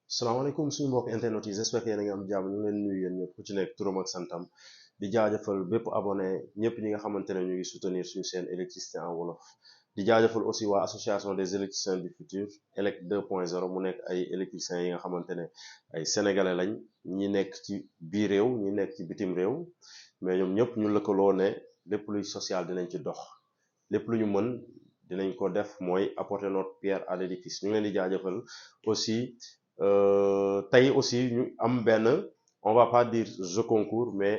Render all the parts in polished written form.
salaamaaleykum suñu mbokk internet yi j'espère que yéen a ngi am jàmm ñu ngi leen nuyu yéen ñëpp ku ci nekk turam ak santam di jaajëfal bépp abonné ñëpp ñi nga xamante ne ñu ngi soutenir suñu chaîne électricité en wolof di jaajëfal aussi waa association des électriciens du futur ELEC 2.0 mu nekk ay électriciens yi nga xamante ne ay sénégalais lañ ñi nekk ci biir réew ñi nekk ci bitim réew mais ñoom ñëpp ñu lëkkaloo ne lépp luy social dinañ ci dox lépp lu ñu mën dinañ ko def mooy apporter notre pierre à l'édifice ñu ngi leen di jaajëfal aussi tey aussi ñu am benn on va pas dire jeu concours mais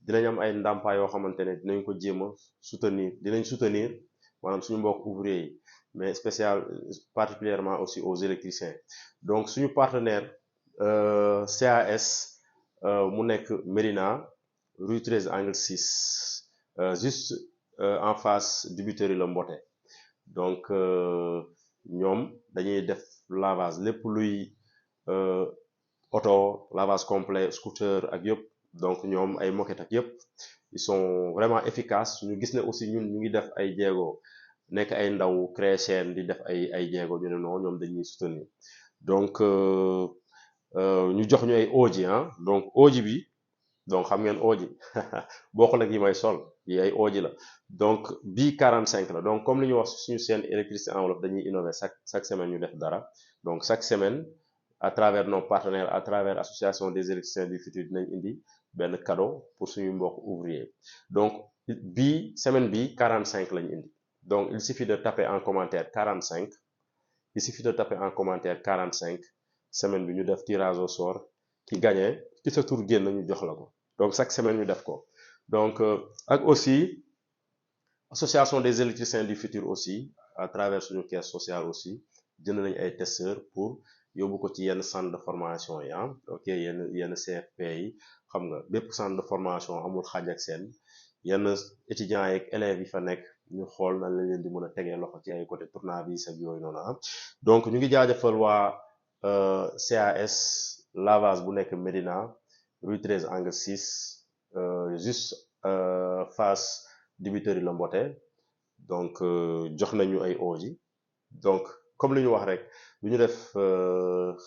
dinañ am ay ndàmpaay yoo xamante ne dinañ ko jéem a soutenir maanaam suñu mbokk ouvrier yi mais particulièrement aussi aux électriciens donc suñu partenaire CAS mu nekk Médina rue 13 angle 6 juste en face dibiterie La Mbote donc ñoom dañuy def lavage lépp luy auto lavage complet scooter ak yëpp donc ñoom ay moquette ak yëpp ils sont vraiment efficaces ñu gis ne aussi ñun ñu ngi def ay jéego nekk ay ndaw créer chaîne di def ay jéego ñu ne non ñoom dañuy soutenir donc ñu jox ñu ay auji donc auji bi donc xam ngeen auji bokkul ak yi may sol yi ay auji la donc bii 45 la donc comme li ñu wax suñu seen électricité en wolof dañuy innover chaque semaine ñu def dara donc chaque semaine à travers nos partenaires à travers association des électriciens du futur dinañ indi benn cadeau pour suñu mbokk ouvrier donc bii semaine bi 45 lañ indi donc il suffit de taper en commentaire 45 il suffit de taper en commentaire 45 semaine bi ñu def tirage au sort ki gagné ki sa tur génn ñu jox la ko donc chaque semaine ñu def ko donc ak aussi association des électriciens du futur aussi à travers suñu caisse sociale aussi jënd nañu ay testeurs pour yóbbu ko ci yenn centre de formation yi ok yenn CFP yi xam nga bépp centre de formation amul xaaj ak seen yenn étudiants yeeg élèves yi fa nekk ñu xool nan lañ leen di mën a tegee loxo ci ay côté tournevis ak yooyu noonu donc ñu ngi jaajëfal waa CAS lavage bu nekk Médina rue 13 angle 6 juste face dibiterie La Mbote donc jox nañu ay auji donc comme li ñu wax rek du ñu def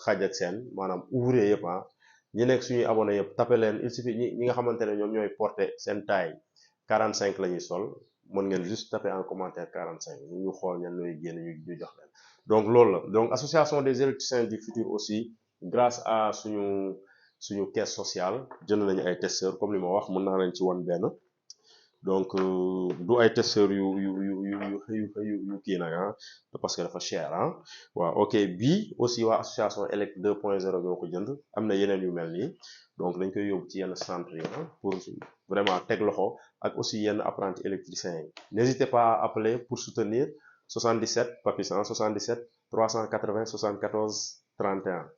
xaaj ak seen maanaam ouvrier yëpp ñi nekk suñuy abonné yëpp tapé leen il suffit ñi nga xamante ne ñoom ñooy porter seen taille 45 la ñuy sol mën ngeen juste taper en commentaire 45 ñu xool ñan ñooy génn ñu jox leen donc loolu la donc association des électriciens du futur aussi grâce à suñu caisse sociale jënd nañu ay testeurs comme li ma wax mën naa leen ci wan benn donc du ay testeurs yu kii nag parce que dafa cher waaw ok bii aussi waa association ELEC 2.0 ñoo ko jënd am na yeneen yu mel nii donc dañ koy yóbbu ci yenn centre yi pour vraiment teg loxo ak aussi yenn apprenti électriciens yi n'hésitez pas à appeler pour soutenir 77 papis 77 380 74 31